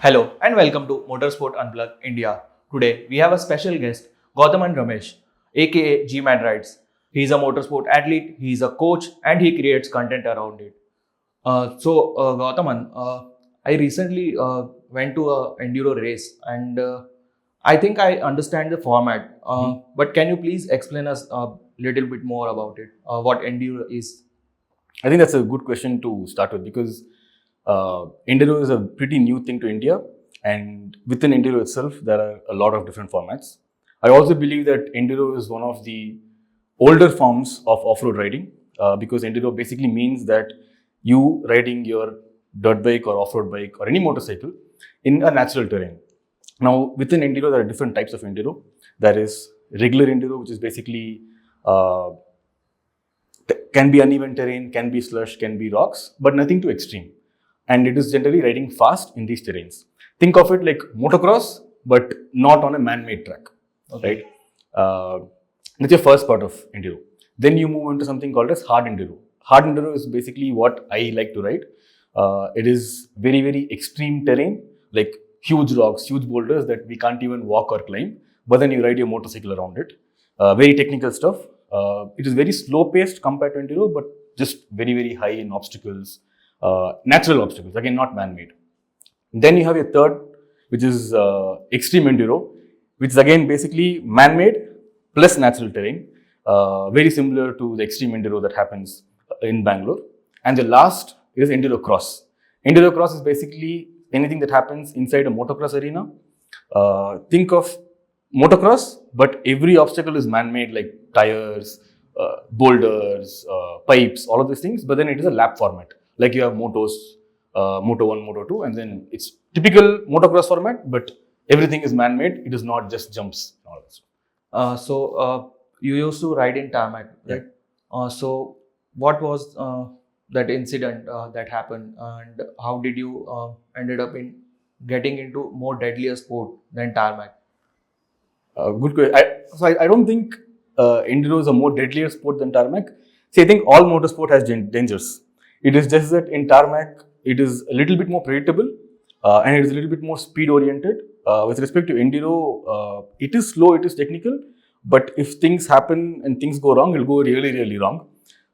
Hello and welcome to Motorsport Unplugged India. Today we have a special guest, Gauthaman Ramesh, aka G-Man Rides. He's a motorsport athlete, he's a coach, and he creates content around it. Gauthaman, I recently went to a Enduro race and I think I understand the format. But can you please explain us a little bit more about it? What Enduro is? I think that's a good question to start with because Enduro is a pretty new thing to India, and within Enduro itself, there are a lot of different formats. I also believe that Enduro is one of the older forms of off-road riding because Enduro basically means that you riding your dirt bike or off-road bike or any motorcycle in a natural terrain. Now, within Enduro, there are different types of Enduro. There is regular Enduro, which is basically uh, can be uneven terrain, can be slush, can be rocks, but nothing too extreme. And it is generally riding fast in these terrains. Think of it like motocross, but not on a man-made track, right? That's your first part of enduro. Then you move into something called as hard enduro. Hard enduro is basically what I like to ride. It is very, very extreme terrain, like huge rocks, huge boulders that we can't even walk or climb, but then you ride your motorcycle around it. Very technical stuff. It is very slow paced compared to enduro, but just very, very high in obstacles, natural obstacles, again, not man made. Then you have your third, which is extreme enduro, which is again basically man made plus natural terrain, very similar to the extreme enduro that happens in Bangalore. And the last is enduro cross. Enduro cross is basically anything that happens inside a motocross arena. Think of motocross, but every obstacle is man-made, like tires, boulders, pipes, all of these things. But then it is a lap format, like you have motos, Moto 1, Moto 2, and then it's typical motocross format, but everything is man-made. It is not just jumps. All that stuff. You used to ride in tarmac, right? So what was that incident that happened, and how did you ended up in getting into more deadlier sport than tarmac? Good question. I don't think enduro is a more deadlier sport than tarmac. See, I think all motorsport has dangers. It is just that in tarmac, it is a little bit more predictable and it is a little bit more speed oriented. With respect to enduro, it is slow, it is technical, but if things happen and things go wrong, it'll go really, really wrong.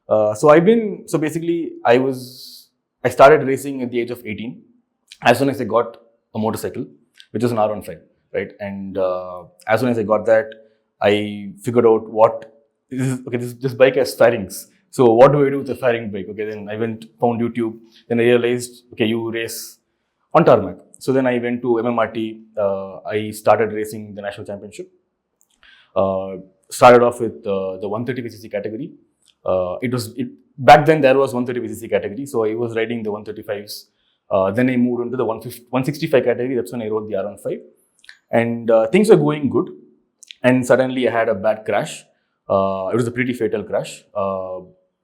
So basically, I started racing at the age of 18. As soon as I got a motorcycle, which was an R15, right? And as soon as I got that, I figured out this bike has fairings. So what do I do with a fairing bike? Okay, then I found YouTube. Then I realized, okay, you race on tarmac. So then I went to MMRT. I started racing the national championship. Started off with the 130cc category. Back then there was 130cc category, so I was riding the 135s. Then I moved into the 165 category. That's when I rode the R15, and things were going good. And suddenly I had a bad crash. It was a pretty fatal crash.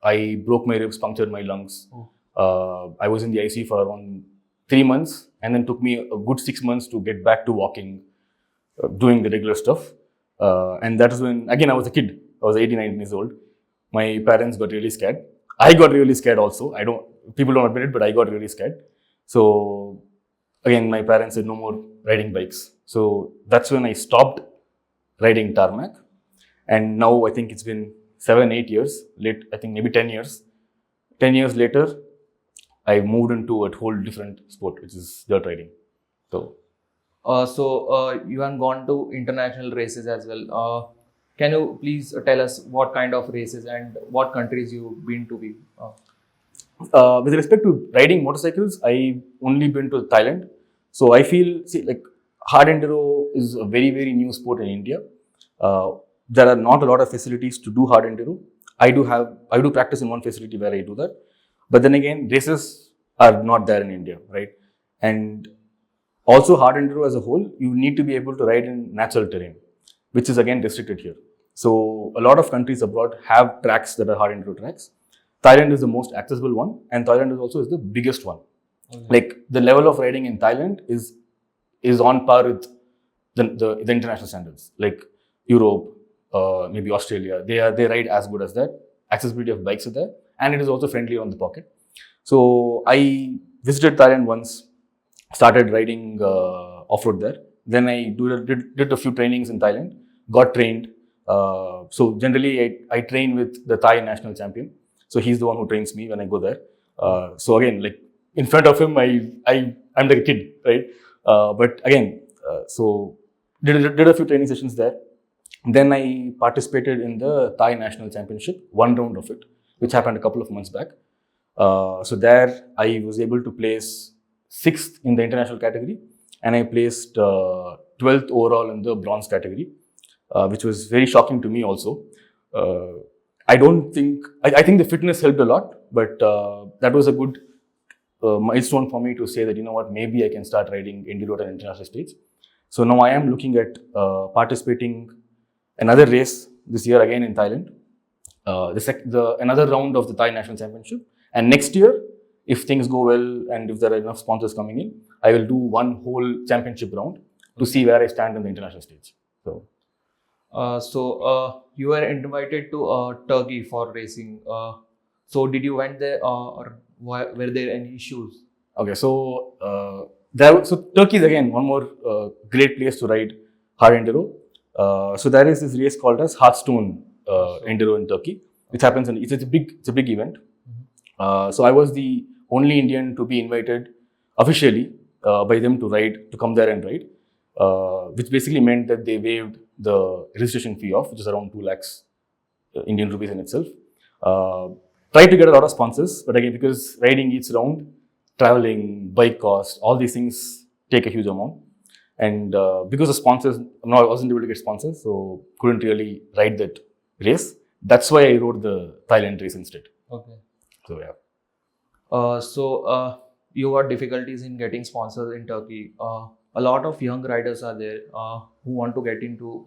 I broke my ribs, punctured my lungs. I was in the ICU for around 3 months, and then took me a good 6 months to get back to walking, doing the regular stuff. And that was when, again, I was a kid. I was 18, 19 years old. My parents got really scared. I got really scared also. People don't admit it, but I got really scared. So again, my parents said no more riding bikes. So that's when I stopped riding tarmac. And now I think it's been 7, 8 years late. I think maybe 10 years. 10 years later, I moved into a whole different sport, which is dirt riding. So You have gone to international races as well. Can you please tell us what kind of races and what countries you've been to be? with respect to riding motorcycles, I've only been to Thailand. So I feel, like hard enduro is a very, very new sport in India. There are not a lot of facilities to do hard enduro. I do practice in one facility where I do that. But then again, races are not there in India, right? And also hard enduro as a whole, you need to be able to ride in natural terrain, which is again restricted here. So a lot of countries abroad have tracks that are hard enduro tracks. Thailand is the most accessible one, and Thailand is the biggest one. Okay. Like the level of riding in Thailand is on par with the international standards, like Europe, maybe Australia. They ride as good as that. Accessibility of bikes are there, and it is also friendly on the pocket. So I visited Thailand once, started riding off-road there. Then I did a few trainings in Thailand, got trained. So generally I train with the Thai national champion. So he's the one who trains me when I go there. So again, like in front of him, I'm like a kid, right? But again, so did a few training sessions there. Then I participated in the Thai national championship, one round of it, which happened a couple of months back. So there I was able to place 6th in the international category, and I placed 12th overall in the bronze category, which was very shocking to me also. I don't think, I think the fitness helped a lot, but that was a good milestone for me to say that, you know what, maybe I can start riding Enduro at an international stage. So now I am looking at participating another race this year again in Thailand, another round of the Thai national championship. And next year, if things go well and if there are enough sponsors coming in, I will do one whole championship round to see where I stand in the international stage. So you were invited to Turkey for racing. So did you went there, or were there any issues? Okay, so so Turkey is again one more great place to ride hard enduro. So there is this race called as Hearthstone Enduro in Turkey, which happens it's a big event. So I was the only Indian to be invited officially by them to come there and ride, which basically meant that they waived the registration fee off, which is around 2 lakhs Indian rupees in itself. Tried to get a lot of sponsors, but again, because riding each round, traveling, bike cost, all these things take a huge amount. And because of sponsors, I wasn't able to get sponsors, so couldn't really ride that race. That's why I rode the Thailand race instead. Okay. So yeah. So you got difficulties in getting sponsors in Turkey. A lot of young riders are there who want to get into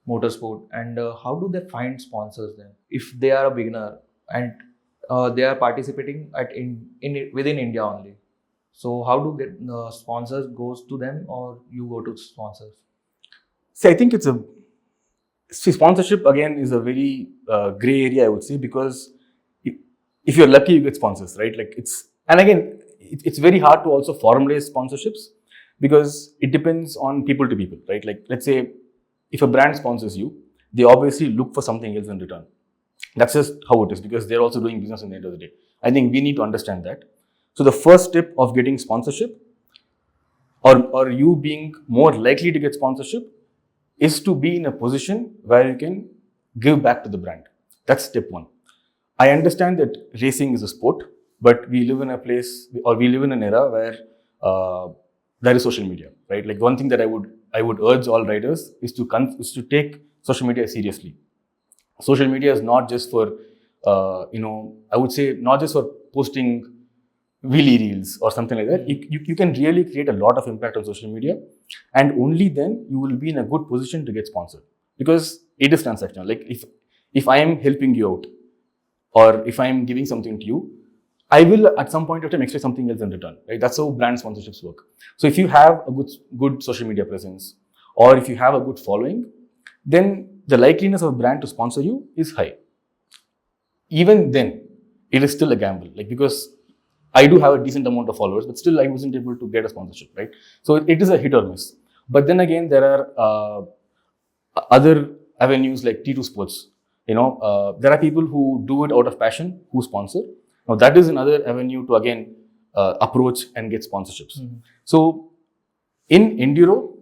motorsport, and how do they find sponsors then if they are a beginner and they are participating within India only? So how do get sponsors goes to them, or you go to sponsors? See, I think sponsorship again is a very gray area, I would say, because if you're lucky, you get sponsors, right? Like it's very hard to also formalize sponsorships because it depends on people to people, right? Like let's say if a brand sponsors you, they obviously look for something else in return. That's just how it is because they're also doing business at the end of the day. I think we need to understand that. So the first step of getting sponsorship or you being more likely to get sponsorship is to be in a position where you can give back to the brand. That's step one. I understand that racing is a sport, but we live in a place or we live in an era where there is social media, right? Like one thing that I would urge all riders is to take social media seriously. Social media is not just for, I would say not just for posting wheelie reels or something like that. You can really create a lot of impact on social media, and only then you will be in a good position to get sponsored because it is transactional. Like if I am helping you out or if I am giving something to you, I will at some point of time expect something else in return, right? That's how brand sponsorships work. So if you have a good social media presence or if you have a good following, then the likeliness of a brand to sponsor you is high. Even then, it is still a gamble, like because I do have a decent amount of followers, but still I wasn't able to get a sponsorship, right? So it is a hit or miss. But then again, there are other avenues like T2 Sports. There are people who do it out of passion, who sponsor. Now that is another avenue to again approach and get sponsorships. Mm-hmm. So in Enduro,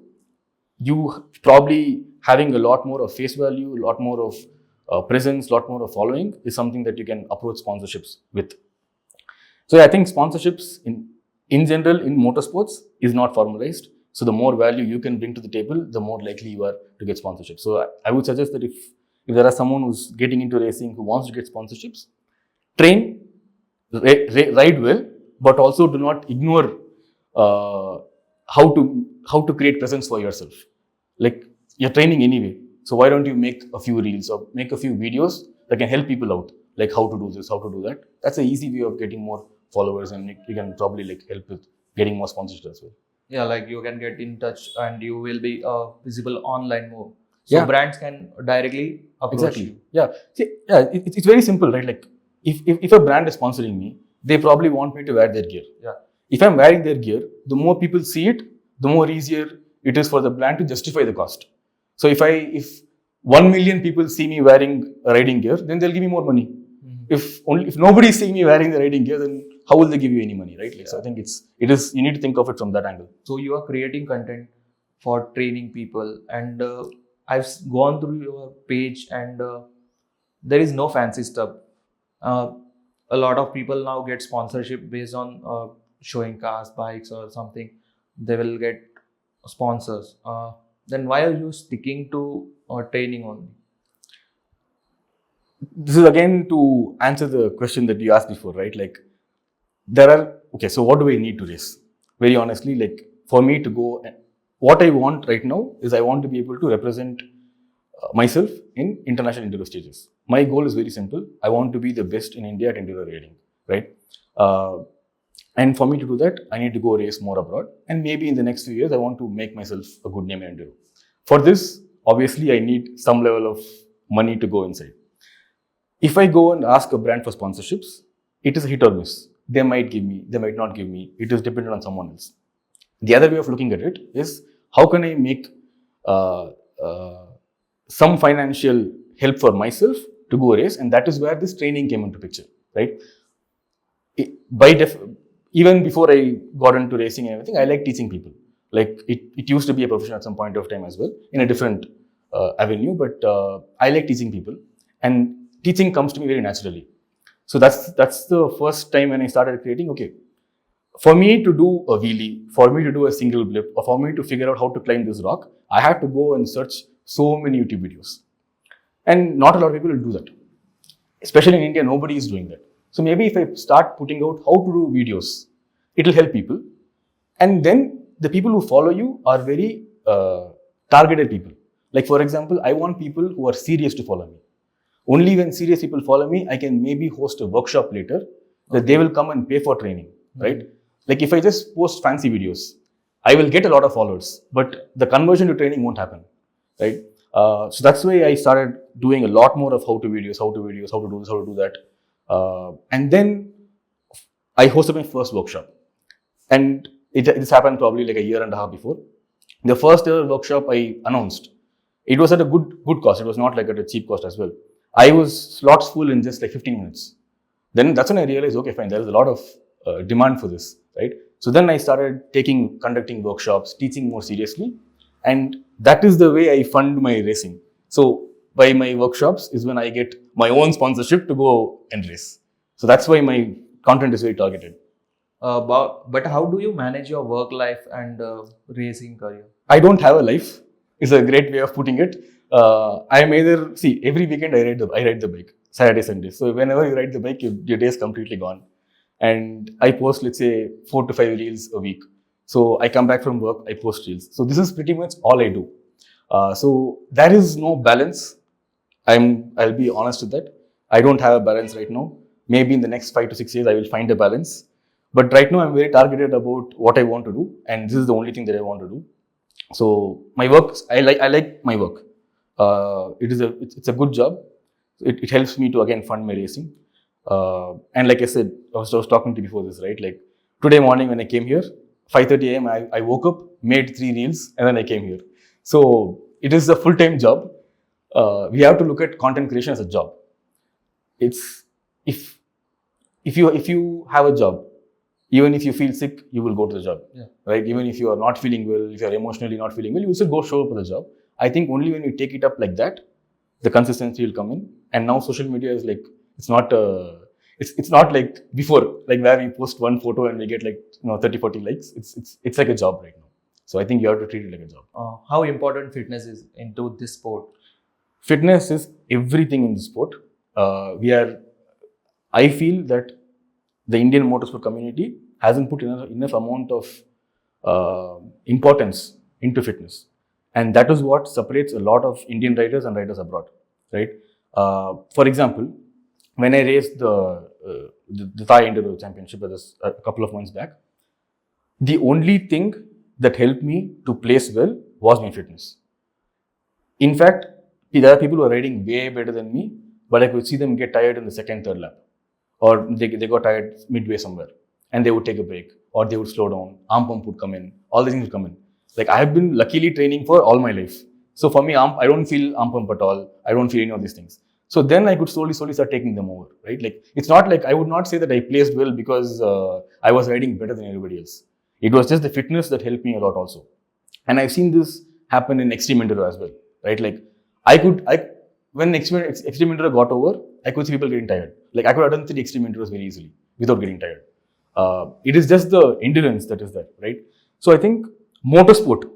you probably having a lot more of face value, a lot more of presence, a lot more of following is something that you can approach sponsorships with. So I think sponsorships in general in motorsports is not formalized. So the more value you can bring to the table, the more likely you are to get sponsorships. So I would suggest that if there are someone who's getting into racing who wants to get sponsorships, train, ride well, but also do not ignore how to create presence for yourself. Like you're training anyway, so why don't you make a few reels or make a few videos that can help people out, like how to do this, how to do that. That's an easy way of getting more followers, and you can probably like help with getting more sponsorships as well. Yeah, like you can get in touch and you will be visible online more. So brands can directly approach you. Yeah. See, it's very simple, right? Like if a brand is sponsoring me, they probably want me to wear their gear. Yeah. If I'm wearing their gear, the more people see it, the more easier it is for the brand to justify the cost. So if 1 million people see me wearing riding gear, then they'll give me more money. If nobody is seeing me wearing the riding gear, then how will they give you any money, right? Like, so I think it is you need to think of it from that angle. So you are creating content for training people, and I've gone through your page, and there is no fancy stuff. Uh, a lot of people now get sponsorship based on showing cars, bikes, or something. They will get sponsors. Then why are you sticking to training only? This is again to answer the question that you asked before, right? Like, so what do I need to race? Very honestly, like, for me to go, what I want right now is I want to be able to represent myself in international enduro stages. My goal is very simple. I want to be the best in India at enduro riding, right? And for me to do that, I need to go race more abroad. And maybe in the next few years, I want to make myself a good name in enduro. For this, obviously, I need some level of money to go inside. If I go and ask a brand for sponsorships, it is a hit or miss. They might give me, they might not give me. It is dependent on someone else. The other way of looking at it is, how can I make some financial help for myself to go race? And that is where this training came into picture, right? Even before I got into racing and everything, I like teaching people. Like, it used to be a profession at some point of time as well, in a different avenue, but I like teaching people, and teaching comes to me very naturally. So that's the first time when I started creating, okay, for me to do a wheelie, for me to do a single blip, or for me to figure out how to climb this rock, I had to go and search so many YouTube videos. And not a lot of people will do that. Especially in India, nobody is doing that. So maybe if I start putting out how to do videos, it will help people. And then the people who follow you are very targeted people. Like, for example, I want people who are serious to follow me. Only when serious people follow me, I can maybe host a workshop later that they will come and pay for training, right? Like, if I just post fancy videos, I will get a lot of followers, but the conversion to training won't happen, right? So that's why I started doing a lot more of how to videos, how to do this, how to do that. And then I hosted my first workshop. And this happened probably like a year and a half before. The first ever workshop I announced, it was at a good cost. It was not like at a cheap cost as well. I was slots full in just like 15 minutes. Then that's when I realized, okay, fine, there is a lot of demand for this, right? So then I started conducting workshops, teaching more seriously. And that is the way I fund my racing. So by my workshops is when I get my own sponsorship to go and race. So that's why my content is very targeted. But how do you manage your work life and racing career? I don't have a life. Is a great way of putting it. I'm either, every weekend I ride the bike, Saturday, Sunday. So whenever you ride the bike, your day is completely gone. And I post, let's say, 4 to 5 reels a week. So I come back from work, I post reels. So this is pretty much all I do. So there is no balance. I'll be honest with that. I don't have a balance right now. Maybe in the next 5 to 6 years, I will find a balance. But right now, I'm very targeted about what I want to do. And this is the only thing that I want to do. So my work, I like my work. It's a good job. It helps me to again fund my racing. And like I said, I was talking to you before this, right? Like, today morning when I came here, 5:30 a.m. I woke up, made 3 reels, and then I came here. So it is a full-time job. We have to look at content creation as a job. It's if you have a job, even if you feel sick, you will go to the job, right? Even if you are not feeling well, if you are emotionally not feeling well, you will still go show up for the job. I think only when you take it up like that, the consistency will come in. And now social media is like, it's not like before, like where we post one photo and we get like 30, 40 likes. It's like a job right now. So I think you have to treat it like a job. How important fitness is into this sport? Fitness is everything in the sport. I feel that the Indian motorsport community hasn't put enough amount of importance into fitness. And that is what separates a lot of Indian riders and riders abroad, right? For example, when I raced the Thai Enduro Championship a couple of months back, the only thing that helped me to place well was my fitness. In fact, there are people who are riding way better than me, but I could see them get tired in the second, third lap. Or they got tired midway somewhere and they would take a break. or they would slow down, arm pump would come in, all these things would come in. Like I have been luckily training for all my life. So for me, I don't feel arm pump at all. I don't feel any of these things. So then I could slowly start taking them over, right? Like it's not like I would not say that I placed well because I was riding better than everybody else. It was just the fitness that helped me a lot also. And I've seen this happen in extreme enduro as well, right? Like when extreme enduro got over, I could see people getting tired. Like I could have done 3 extreme enduros very easily without getting tired. It is just the endurance that is there, right? So I think motorsport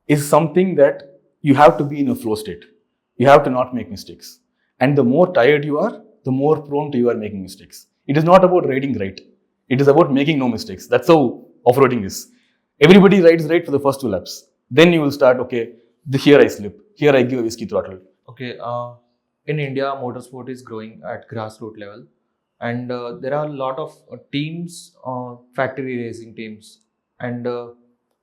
is something that you have to be in a flow state. You have to not make mistakes. And the more tired you are, the more prone to you are making mistakes. It is not about riding right. It is about making no mistakes. That's how off-roading is. Everybody rides right for the first 2 laps. Then you will start, okay, here I slip. Here I give a whiskey throttle. Okay, in India, motorsport is growing at grassroots level, and there are a lot of teams, factory racing teams, and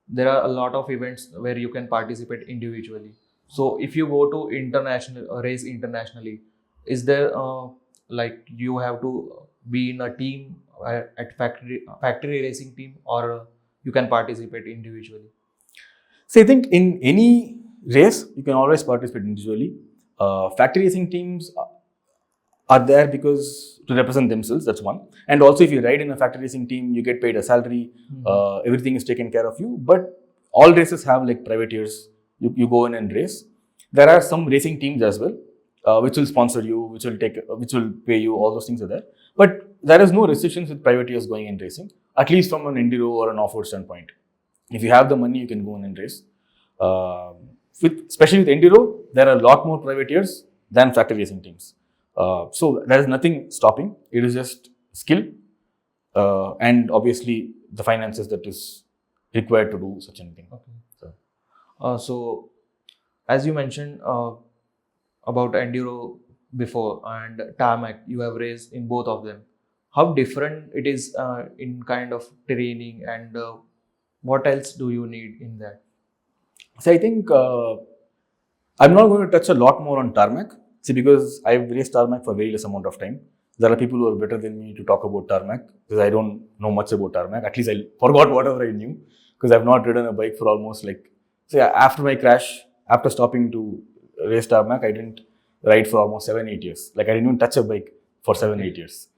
there are a lot of events where you can participate individually. So, if you go to international race internationally, is there like you have to be in a team at factory racing team, or you can participate individually? So I think in any race, you can always participate individually. Factory racing teams are there because to represent themselves, that's one. And also if you ride in a factory racing team, you get paid a salary, everything is taken care of you. But all races have like privateers, you go in and race. There are some racing teams as well, which will sponsor you, which will pay you, all those things are there. But there is no restrictions with privateers going in racing, at least from an enduro or an off-road standpoint. If you have the money, you can go in and race. Especially with enduro, there are a lot more privateers than factory racing teams. So there is nothing stopping. It is just skill and obviously the finances that is required to do such anything. Okay. So as you mentioned about enduro before and tarmac, you have raced in both of them. How different it is in kind of training, and what else do you need in that? So I think I'm not going to touch a lot more on tarmac. See, because I've raced tarmac for very less amount of time. There are people who are better than me to talk about tarmac because I don't know much about tarmac. At least I forgot whatever I knew because I've not ridden a bike for almost after my crash, after stopping to race tarmac, I didn't ride for almost 7-8 years. Like I didn't even touch a bike for 7-8 years.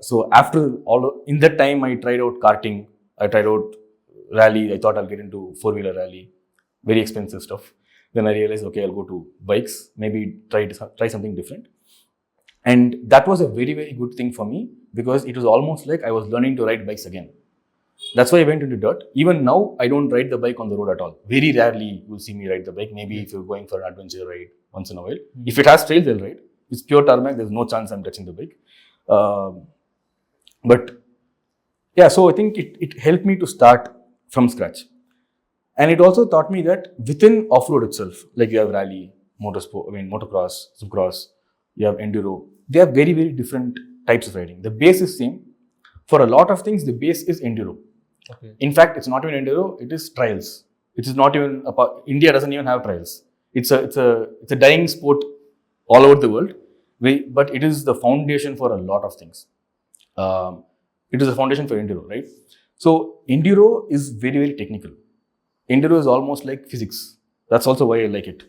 So after in that time, I tried out karting, I tried out rally. I thought I'll get into 4-wheeler rally, very expensive stuff. Then I realized, okay, I'll go to bikes, maybe try something different. And that was a very, very good thing for me because it was almost like I was learning to ride bikes again. That's why I went into dirt. Even now, I don't ride the bike on the road at all. Very rarely you'll see me ride the bike. Maybe if you're going for an adventure ride once in a while. If it has trails, I'll ride. If it's pure tarmac, there's no chance I'm touching the bike. But yeah, so I think it helped me to start from scratch. And it also taught me that within off-road itself, like you have rally, motocross, supercross, you have enduro, they have very, very different types of riding. The base is same. For a lot of things, the base is enduro. Okay. In fact, it's not even enduro, it is trials. It is not even, India doesn't even have trials. It's a dying sport all over the world, but it is the foundation for a lot of things. It is a foundation for enduro, right? So enduro is very, very technical. Enduro is almost like physics. That's also why I like it.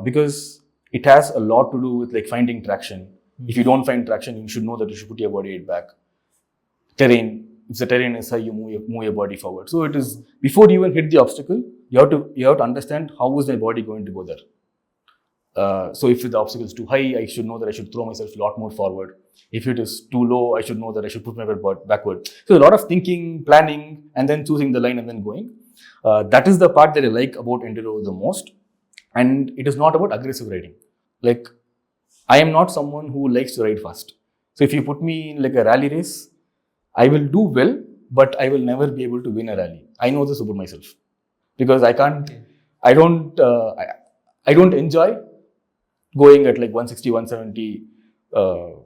Because it has a lot to do with like finding traction. If you don't find traction, you should know that you should put your body weight back. Terrain. If the terrain is high, you move your body forward. So it is, before you even hit the obstacle, you have to understand how is my body going to go there. So if the obstacle is too high, I should know that I should throw myself a lot more forward. If it is too low, I should know that I should put my weight backward. So a lot of thinking, planning, and then choosing the line and then going. That is the part that I like about enduro the most. And it is not about aggressive riding. Like, I am not someone who likes to ride fast. So if you put me in like a rally race, I will do well, but I will never be able to win a rally. I know this about myself because I don't enjoy going at like 160, 170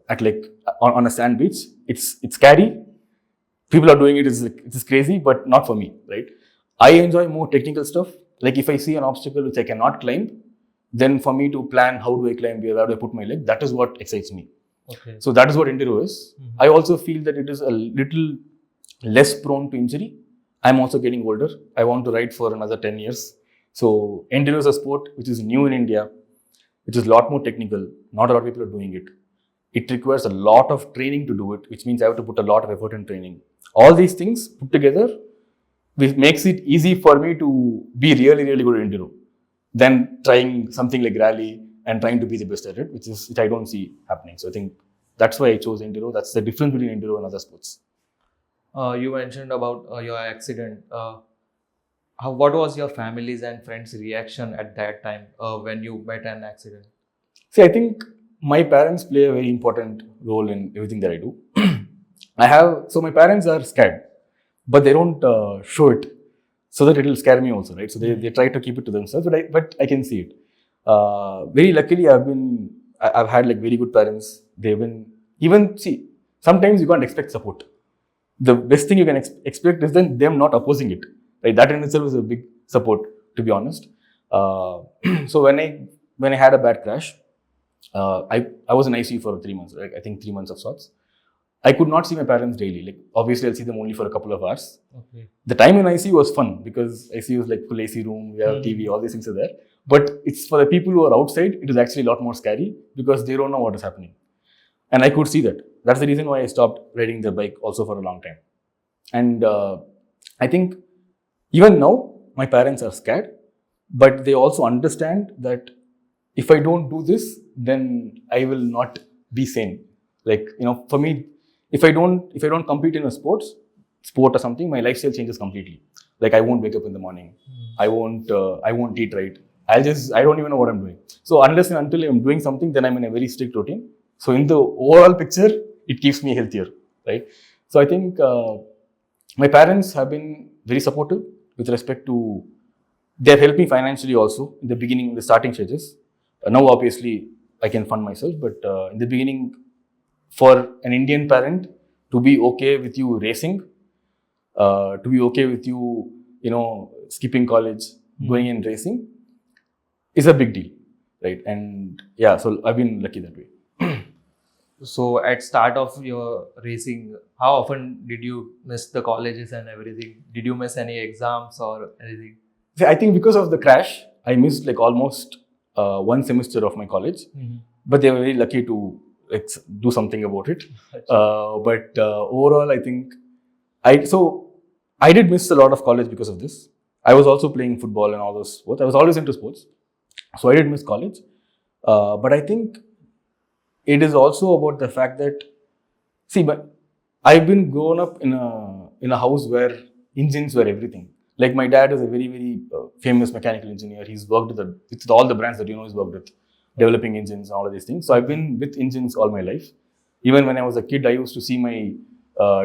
at like on a sand beach. It's scary. People are doing it. It's crazy, but not for me, right? I enjoy more technical stuff. Like if I see an obstacle which I cannot climb, then for me to plan how do I climb here, where do I put my leg, that is what excites me. Okay. So that is what enduro is. I also feel that it is a little less prone to injury. I'm also getting older. I want to ride for another 10 years. So enduro is a sport which is new in India, which is a lot more technical. Not a lot of people are doing it. It requires a lot of training to do it, which means I have to put a lot of effort in training. All these things put together, which makes it easy for me to be really, really good at enduro than trying something like rally and trying to be the best at it, which I don't see happening. So I think that's why I chose enduro. That's the difference between enduro and other sports. You mentioned about your accident. What was your family's and friends' reaction at that time when you met an accident? See, I think my parents play a very important role in everything that I do. So my parents are scared, but they don't show it so that it will scare me also, right? So they try to keep it to themselves, but I can see it. Very luckily, I've had like very good parents. They've been, even, see, sometimes you can't expect support. The best thing you can expect is then them not opposing it, right? That in itself is a big support, to be honest. So when I had a bad crash, I was in ICU for 3 months, right? I think 3 months of sorts. I could not see my parents daily. Like, obviously, I'll see them only for a couple of hours. Okay. The time in ICU was fun because ICU is like full AC room, we have TV, all these things are there. But it's for the people who are outside, it is actually a lot more scary because they don't know what is happening. And I could see that. That's the reason why I stopped riding the bike also for a long time. And I think even now, my parents are scared, but they also understand that if I don't do this, then I will not be sane. Like, for me, if I don't compete in a sport or something, my lifestyle changes completely. Like, I won't wake up in the morning. I won't eat right. I don't even know what I'm doing. So unless and until I'm doing something, then I'm in a very strict routine. So in the overall picture, it keeps me healthier, right? So I think my parents have been very supportive with respect to, they have helped me financially also in the beginning, in the starting stages. Now, obviously, I can fund myself, but in the beginning, for an Indian parent to be okay with you racing, to be okay with you, skipping college, going in racing, is a big deal, right? And yeah, so I've been lucky that way. So at start of your racing, how often did you miss the colleges and everything? Did you miss any exams or anything? See, I think because of the crash, I missed like almost 1 semester of my college, but they were very lucky to do something about it. But overall, I think I did miss a lot of college because of this. I was also playing football and all those sports. I was always into sports, so I did miss college. But I think it is also about the fact that, see, but I've been grown up in a house where engines were everything. Like, my dad is a very, very famous mechanical engineer. He's worked with all the brands that he's worked with, developing engines and all of these things. So I've been with engines all my life. Even when I was a kid, I used to see my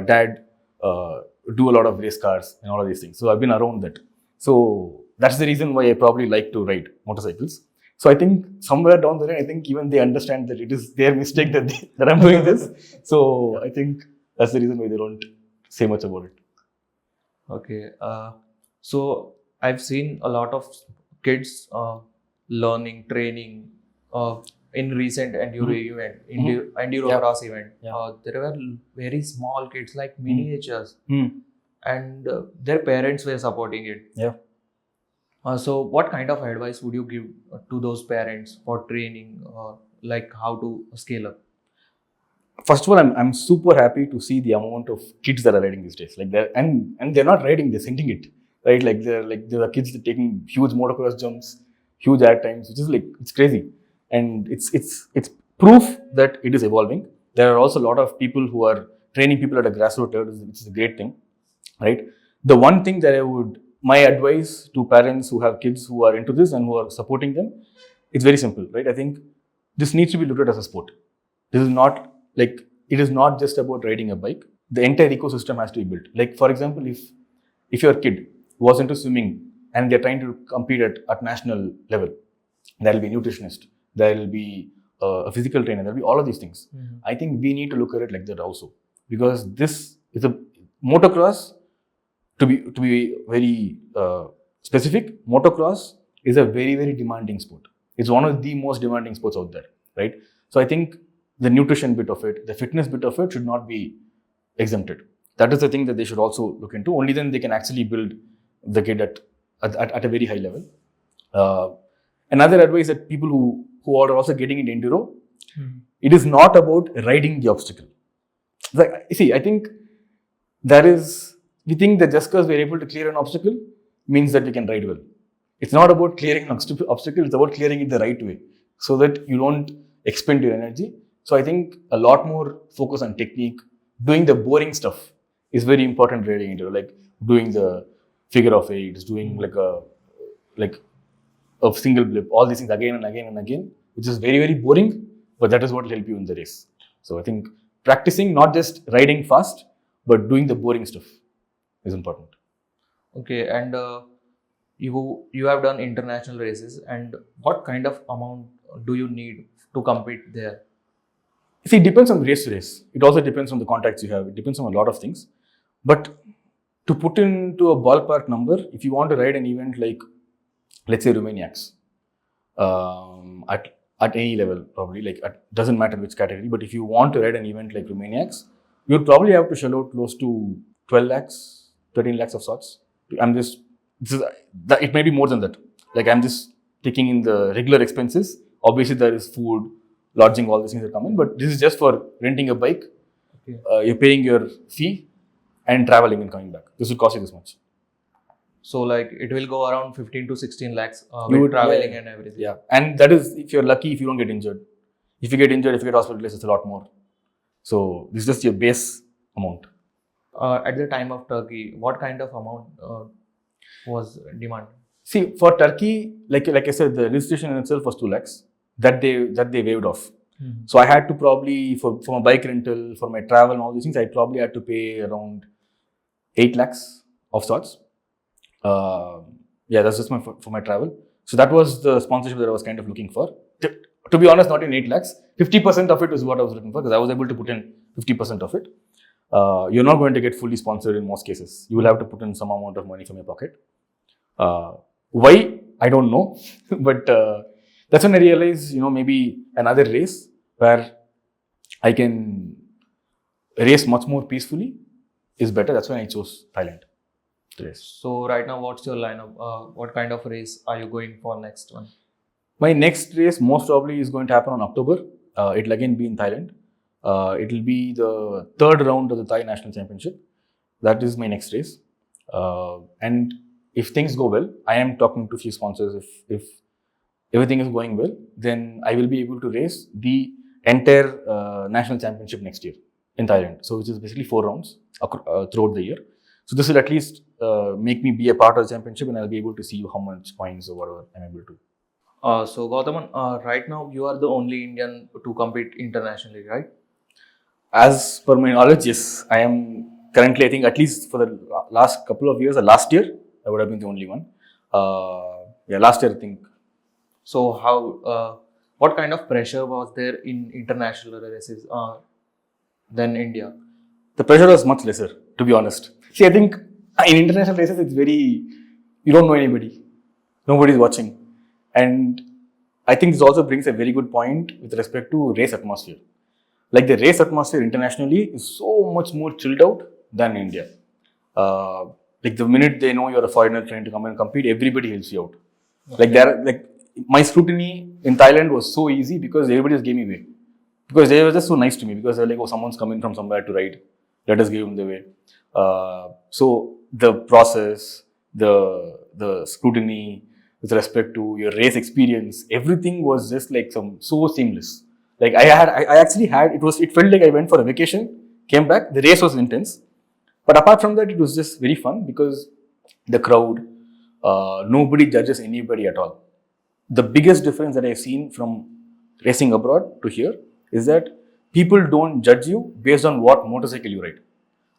dad do a lot of race cars and all of these things. So I've been around that. So that's the reason why I probably like to ride motorcycles. So I think somewhere down the line, I think even they understand that it is their mistake that I'm doing this. So I think that's the reason why they don't say much about it. Okay. So I've seen a lot of kids learning, training in recent Enduro event, Enduro cross event. Yeah. There were very small kids, like miniatures, and their parents were supporting it. Yeah. So what kind of advice would you give to those parents for training, like how to scale up? First of all, I'm super happy to see the amount of kids that are riding these days. Like, they're not riding, they're sending it, right? There are kids that are taking huge motocross jumps, huge air times, which is like, it's crazy, and it's proof that it is evolving. There are also a lot of people who are training people at a grassroots level, which is a great thing, right? The one thing that my advice to parents who have kids who are into this and who are supporting them, it's very simple, right? I think this needs to be looked at as a sport. This is not like, it is not just about riding a bike. The entire ecosystem has to be built. Like, for example, if your kid was into swimming and they're trying to compete at national level, there will be a nutritionist, there will be a physical trainer, there will be all of these things. I think we need to look at it like that also, because this is a motocross. To be very specific, motocross is a very, very demanding sport. It's one of the most demanding sports out there, right? So I think the nutrition bit of it, the fitness bit of it should not be exempted. That is the thing that they should also look into. Only then they can actually build the kit at a very high level. Another advice that people who are also getting into enduro, it is not about riding the obstacle. Like, see, I think we think that just because we're able to clear an obstacle means that we can ride well. It's not about clearing an obstacle, it's about clearing it the right way so that you don't expend your energy. So I think a lot more focus on technique, doing the boring stuff is very important riding enduro, like doing the figure of eights, doing like a single blip, all these things again and again and again, which is very, very boring, but that is what will help you in the race. So I think practicing, not just riding fast, but doing the boring stuff is important. Okay, and you have done international races, and what kind of amount do you need to compete there? See, it depends on race to race. It also depends on the contacts you have. It depends on a lot of things. But to put into a ballpark number, if you want to ride an event like, let's say, Romaniacs, at any level, probably, like, doesn't matter which category, but if you want to ride an event like Romaniacs, you'll probably have to shell out close to 12 lakhs, 13 lakhs of sorts. It may be more than that. Like, I'm just taking in the regular expenses. Obviously, there is food, lodging, all these things that come in, but this is just for renting a bike. Okay. You're paying your fee and traveling and coming back. This will cost you this much. So, like, it will go around 15 to 16 lakhs with traveling and everything. Yeah, and that is if you're lucky, if you don't get injured. If you get injured, if you get hospitalized, it's a lot more. So, this is just your base amount. At the time of Turkey, what kind of amount was demanded? See, for Turkey, like I said, the registration in itself was 2 lakhs that they waived off. Mm-hmm. So I had to probably, for my bike rental, for my travel and all these things, I probably had to pay around 8 lakhs of sorts. That's just for my travel. So that was the sponsorship that I was kind of looking for. To be honest, not in 8 lakhs. 50% of it was what I was looking for because I was able to put in 50% of it. You're not going to get fully sponsored in most cases. You will have to put in some amount of money from your pocket. Why? I don't know. But that's when I realized, maybe another race where I can race much more peacefully is better. That's when I chose Thailand. So right now, what's your lineup? What kind of race are you going for next one? My next race most probably is going to happen on October. It'll again be in Thailand. It will be the third round of the Thai National Championship. That is my next race. And if things go well, I am talking to a few sponsors. If everything is going well, then I will be able to race the entire National Championship next year in Thailand. So which is basically 4 rounds throughout the year. So this will at least make me be a part of the championship and I'll be able to see how much points or whatever I'm able to. So Gauthaman, right now you are the only Indian to compete internationally, right? As per my knowledge, yes. I am currently, I think at least for the last couple of years, or last year, I would have been the only one. Last year I think. So what kind of pressure was there in international races than India? The pressure was much lesser, to be honest. See, I think in international races, it's you don't know anybody. Nobody is watching. And I think this also brings a very good point with respect to race atmosphere. Like the race atmosphere internationally is so much more chilled out than in India. Like the minute they know you're a foreigner trying to come and compete, everybody helps you out. Okay. My scrutiny in Thailand was so easy because everybody just gave me way. Because they were just so nice to me because they're like, oh, someone's coming from somewhere to ride. Let us give him the way. So the process, the scrutiny with respect to your race experience, everything was just like so seamless. Like it felt like I went for a vacation, came back, the race was intense. But apart from that, it was just very fun because the crowd, nobody judges anybody at all. The biggest difference that I've seen from racing abroad to here is that people don't judge you based on what motorcycle you ride.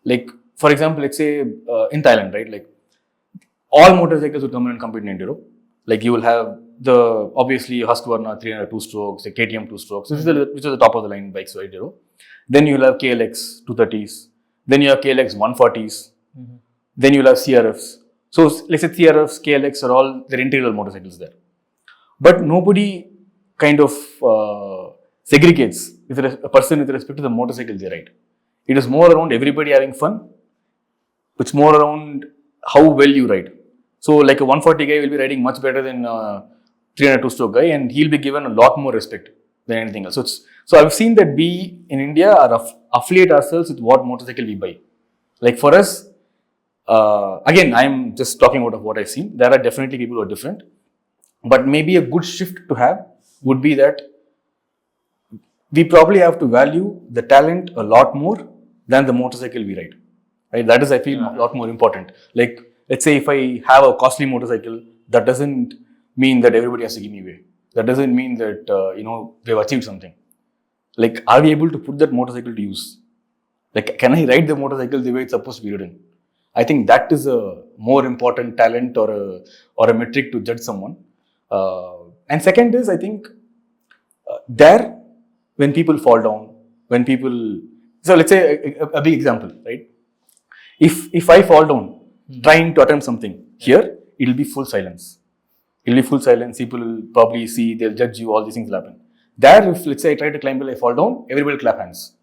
Like, for example, let's say in Thailand, right? Like, all motorcycles will come in and compete in Enduro. Like, you will have obviously Husqvarna 300 2-strokes, the KTM 2-strokes, which is the top of the line bikes for Enduro. Then you'll have KLX 230s. Then you have KLX 140s. Mm-hmm. Then you'll have CRFs. So, let's say CRFs, KLX are all their integral motorcycles there. But nobody kind of segregates a person with respect to the motorcycle they ride. It is more around everybody having fun It's more around how well you ride. So like a 140 guy will be riding much better than a 302 stroke guy, and he'll be given a lot more respect than anything else. So I've seen that we in India are affiliate ourselves with what motorcycle we buy. Like for us, again, I'm just talking out of what I've seen. There are definitely people who are different, but maybe a good shift to have would be that we probably have to value the talent a lot more than the motorcycle we ride. Right? That is, I feel, a lot more important. Like, let's say if I have a costly motorcycle, that doesn't mean that everybody has to give me way. That doesn't mean that we've achieved something. Like, are we able to put that motorcycle to use? Like, can I ride the motorcycle the way it's supposed to be ridden? I think that is a more important talent or a metric to judge someone. And second is, I think, there, when people fall down, so let's say a big example, right? If I fall down trying to attempt something, here, it'll be full silence. It'll be full silence. People will probably see, they'll judge you, all these things will happen. There, if let's say I try to climb, I fall down, everybody will clap hands.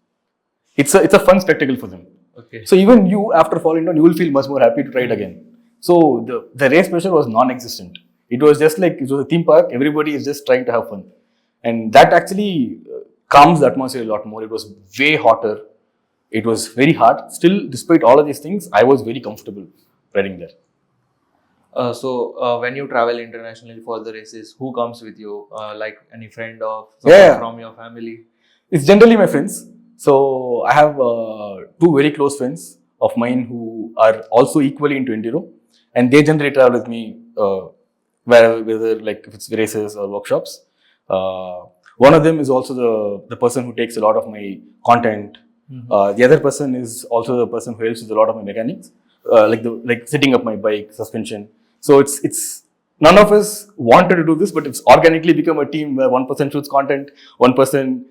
It's a fun spectacle for them. Okay. So even you, after falling down, you will feel much more happy to try it again. So the race pressure was non-existent. It was just like, it was a theme park, everybody is just trying to have fun. And that actually calms the atmosphere a lot more. It was way hotter. It was very hard. Still, despite all of these things, I was very comfortable riding there. So when you travel internationally for the races, who comes with you? Like any friend or from your family? It's generally my friends. So I have two very close friends of mine who are also equally into Enduro, and they generally travel with me whether like if it's races or workshops. One of them is also the person who takes a lot of my content. The other person is also the person who helps with a lot of my mechanics, like setting up my bike, suspension. So it's none of us wanted to do this, but it's organically become a team where one person shoots content, one person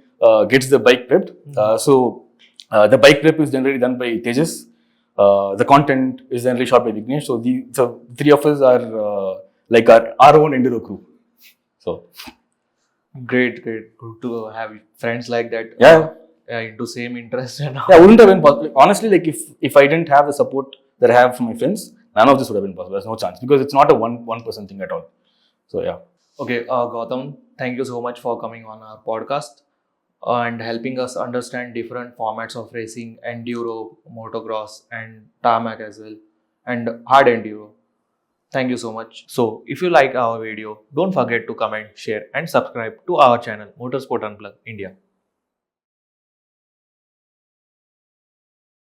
gets the bike prepped. So the bike prep is generally done by Tejas. The content is generally shot by Vignesh. So the three of us are like our own Enduro crew. So great. Good to have friends like that. Into same interest and all. Yeah, wouldn't have been possible. Honestly, like if I didn't have the support that I have from my friends, none of this would have been possible. There's no chance because it's not a one person thing at all. So yeah. Okay, Gautam, thank you so much for coming on our podcast and helping us understand different formats of racing, enduro, motocross, and tarmac as well, and hard enduro. Thank you so much. So, if you like our video, don't forget to comment, share, and subscribe to our channel, Motorsport Unplugged India.